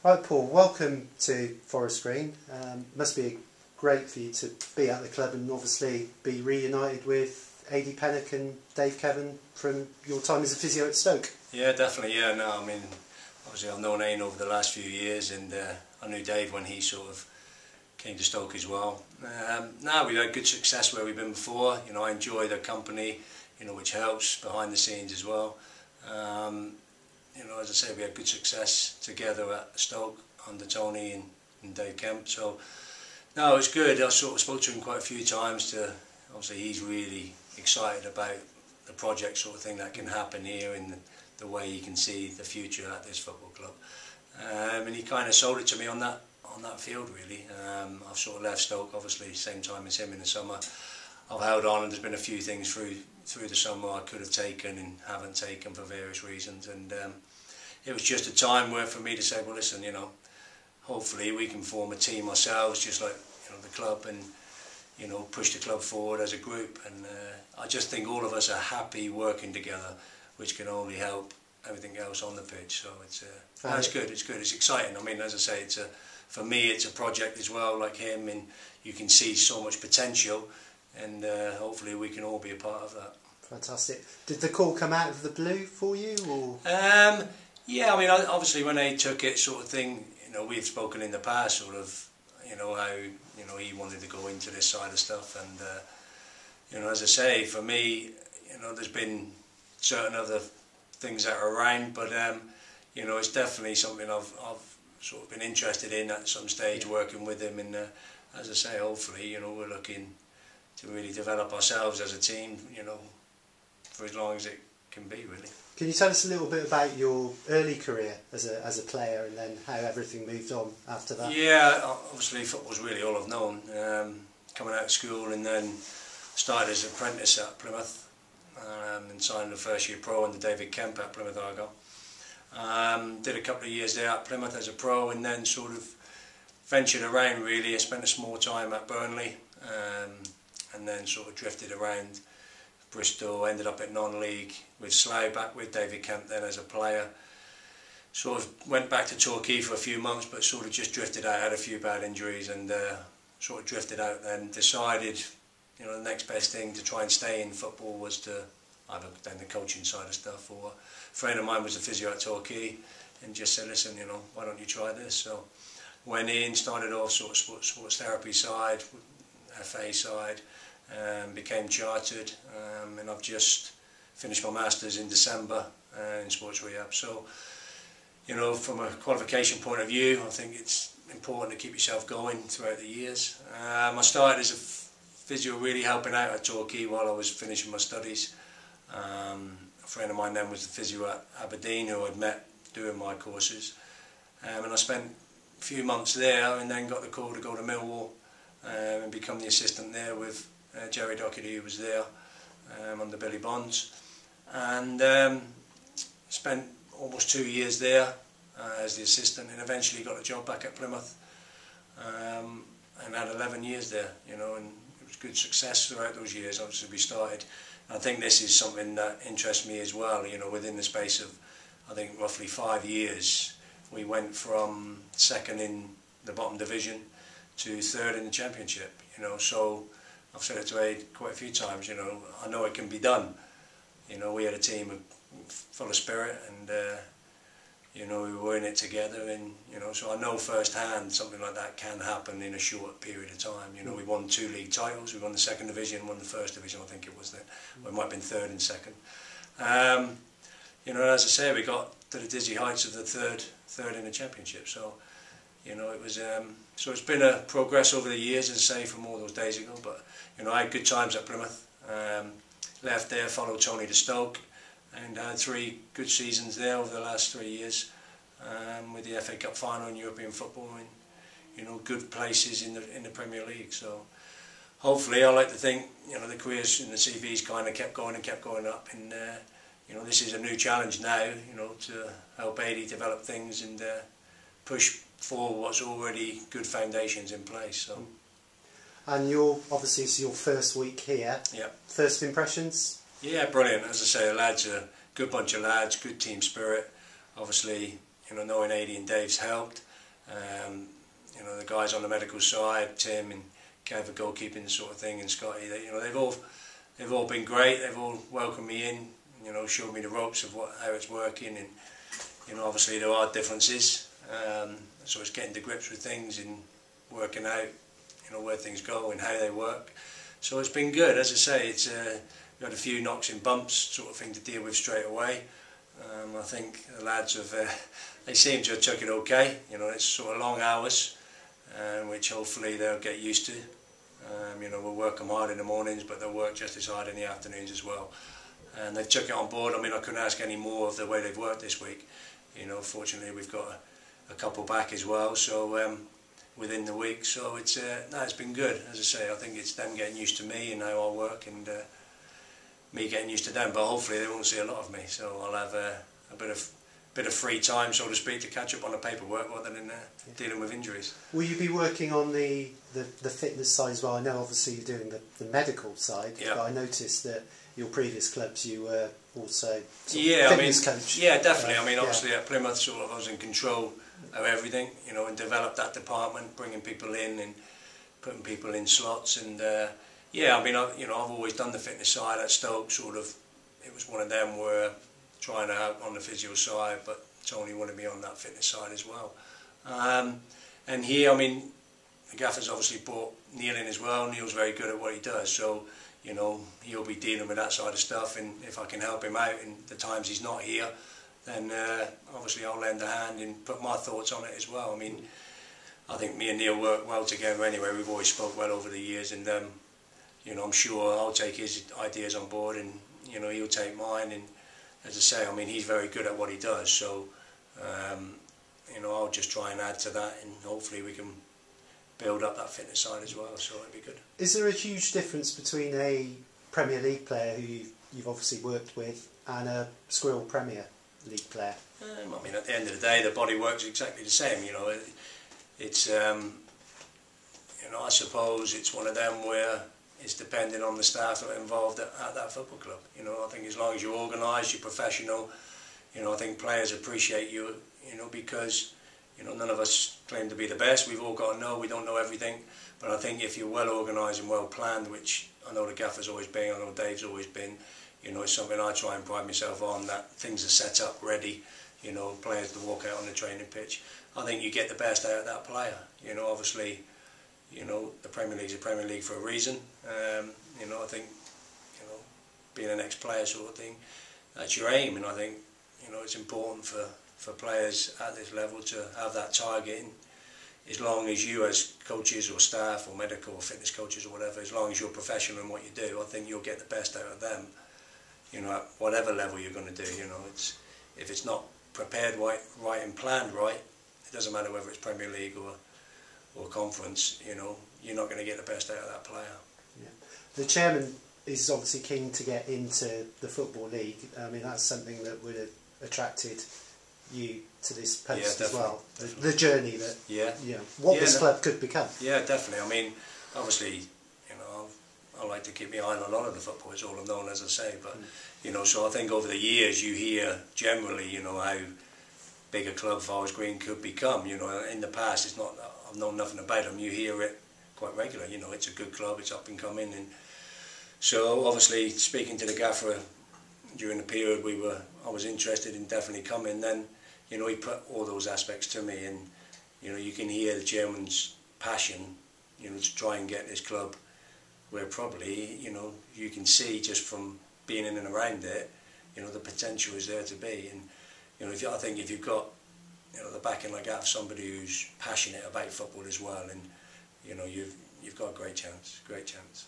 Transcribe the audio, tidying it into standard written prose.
Right, Paul, welcome to Forest Green. Must be great for you to be at the club and obviously be reunited with Ady Pennock and Dave Kevin from your time as a physio at Stoke. Yeah, definitely, yeah. No, I mean, obviously I've known Ady over the last few years, and I knew Dave when he sort of came to Stoke as well. Now we've had good success where we've been before. You know, I enjoy their company, you know, which helps behind the scenes as well. You know, as I say, we had good success together at Stoke under Tony and Dave Kemp. So, no, it's good. I sort of spoke to him quite a few times. Obviously, he's really excited about the project sort of thing that can happen here and the way he can see the future at this football club. And he kind of sold it to me on that field, really. I've sort of left Stoke, obviously, same time as him in the summer. I've held on, and there's been a few things through the summer I could have taken and haven't taken for various reasons, and it was just a time where for me to say, well, listen, you know, hopefully we can form a team ourselves, just like, you know, the club, and, you know, push the club forward as a group. And I just think all of us are happy working together, which can only help everything else on the pitch. So it's good. It's good. It's exciting. I mean, as I say, for me, it's a project as well, like him, and you can see so much potential. And hopefully we can all be a part of that. Fantastic. Did the call come out of the blue for you, or? Yeah, I mean, obviously when they took it, sort of thing, you know, we've spoken in the past, sort of, you know, how, you know, he wanted to go into this side of stuff, and you know, as I say, for me, you know, there's been certain other things that are around, but you know, it's definitely something I've sort of been interested in at some stage, working with him, and as I say, hopefully, you know, we're looking to really develop ourselves as a team, you know, for as long as it can be, really. Can you tell us a little bit about your early career as a player, and then how everything moved on after that? Yeah, obviously football's really all I've known. Coming out of school, and then started as an apprentice at Plymouth, and signed the first year pro under David Kemp at Plymouth Argyle. Did a couple of years there at Plymouth as a pro, and then sort of ventured around, really. I spent a small time at Burnley, and then sort of drifted around Bristol, ended up at non-league with Slough, back with David Kemp then as a player. Sort of went back to Torquay for a few months, but sort of just drifted out, had a few bad injuries, and sort of drifted out then. Decided, you know, the next best thing to try and stay in football was to either down the coaching side of stuff, or a friend of mine was a physio at Torquay and just said, listen, you know, why don't you try this? So went in, started off sort of sports therapy side, FA side, became chartered, and I've just finished my Masters in December in sports rehab. So, you know, from a qualification point of view, I think it's important to keep yourself going throughout the years. I started as a physio, really helping out at Torquay while I was finishing my studies. A friend of mine then was the physio at Aberdeen, who I'd met doing my courses, and I spent a few months there, and then got the call to go to Millwall and become the assistant there with Jerry Doherty, who was there under Billy Bonds, and spent almost 2 years there as the assistant, and eventually got a job back at Plymouth, and had 11 years there, you know, and it was good success throughout those years. Obviously we started, I think this is something that interests me as well, you know, within the space of, I think, roughly 5 years, we went from second in the bottom division to third in the championship, you know. So I've said it to Ade quite a few times, you know, I know it can be done. You know, we had a team full of spirit, and you know, we were in it together, and you know, so I know firsthand something like that can happen in a short period of time. You know, we won 2 league titles, we won the second division, won the first division, I think it was then. We might have been third and second. You know, as I say, we got to the dizzy heights of the third in the championship. So, you know, it was so it's been a progress over the years, as I say, from all those days ago. But you know, I had good times at Plymouth. Left there, followed Tony to Stoke, and had 3 good seasons there over the last 3 years, with the FA Cup final in European football, and you know, good places in the Premier League. So hopefully, I like to think, you know, the careers in the CVs kind of kept going up, and you know, this is a new challenge now, you know, to help Ady develop things and push forward what's already good foundations in place. So. And obviously it's your first week here. Yeah. First impressions? Yeah, brilliant. As I say, the lads are a good bunch of lads, good team spirit. Obviously, you know, knowing Ady and Dave's helped. You know, the guys on the medical side, Tim and Kev, the goalkeeping sort of thing, and Scotty, you know, they've all been great. They've all welcomed me in, you know, showed me the ropes of how it's working, and you know, obviously there are differences. So it's getting to grips with things and working out, you know, where things go and how they work. So it's been good. As I say, it's we had a few knocks and bumps sort of thing to deal with straight away. I think the lads have they seem to have took it okay. You know, it's sort of long hours, which hopefully they'll get used to. You know, we'll work them hard in the mornings, but they'll work just as hard in the afternoons as well. And they've took it on board. I mean, I couldn't ask any more of the way they've worked this week. You know, fortunately we've got a couple back as well, so within the week. So it's no, it's been good. As I say, I think it's them getting used to me and how I work, and me getting used to them. But hopefully they won't see a lot of me, so I'll have a bit of free time, so to speak, to catch up on the paperwork rather than dealing with injuries. Will you be working on the fitness side as well? I know obviously you're doing the medical side, but I noticed that your previous clubs you were also fitness coach. Yeah, definitely. I mean, obviously at Plymouth, sort of, I was in control of everything, you know, and developed that department, bringing people in and putting people in slots, and yeah, I mean, you know, I've always done the fitness side at Stoke. Sort of, it was one of them where trying to help on the physio side, but Tony wanted me on that fitness side as well. And here, I mean, the gaffer's obviously brought Neil in as well. Neil's very good at what he does, so you know, he'll be dealing with that side of stuff, and if I can help him out in the times he's not here, then obviously I'll lend a hand and put my thoughts on it as well. I mean, I think me and Neil work well together anyway. We've always spoke well over the years, and you know, I'm sure I'll take his ideas on board, and you know, he'll take mine. And as I say, I mean, he's very good at what he does, so you know, I'll just try and add to that, and hopefully we can build up that fitness side as well, so it'll be good. Is there a huge difference between a Premier League player who you've obviously worked with and a Squirrel Premier League player? I mean, at the end of the day, the body works exactly the same, you know. It's you know, I suppose it's one of them where it's depending on the staff that are involved at that football club. You know, I think as long as you're organised, you're professional, you know, I think players appreciate you, you know, because you know, none of us claim to be the best. We've all got to know we don't know everything. But I think if you're well organised and well planned, which I know the gaffer's always been, I know Dave's always been, you know, it's something I try and pride myself on, that things are set up, ready, you know, players to walk out on the training pitch. I think you get the best out of that player. You know, obviously, you know, the Premier League's a Premier League for a reason. You know, I think, you know, being an ex-player sort of thing, that's your aim. And I think, you know, it's important for players at this level to have that target, and as long as you as coaches or staff or medical or fitness coaches or whatever, as long as you're professional in what you do, I think you'll get the best out of them, you know, at whatever level you're going to do. You know, it's, if it's not prepared right and planned right, it doesn't matter whether it's Premier League or Conference, you know, you're not going to get the best out of that player. Yeah. The chairman is obviously keen to get into the Football League. I mean, that's something that would have attracted you to this post as well. The journey that, you know, what this club could become. Yeah, definitely. I mean, obviously, you know, I like to keep my eye on a lot of the football, it's all I've known, as I say, but, you know, so I think over the years you hear generally, you know, how big a club Forest Green could become. You know, in the past, it's not, I've known nothing about them, you hear it quite regularly, you know, it's a good club, it's up and coming, and so obviously speaking to the gaffer during the period I was interested in definitely coming, then, you know, he put all those aspects to me, and, you know, you can hear the chairman's passion, you know, to try and get this club where probably, you know, you can see just from being in and around it, you know, the potential is there to be. And, you know, I think if you've got, you know, the backing like that of somebody who's passionate about football as well, and, you know, you've got a great chance, great chance.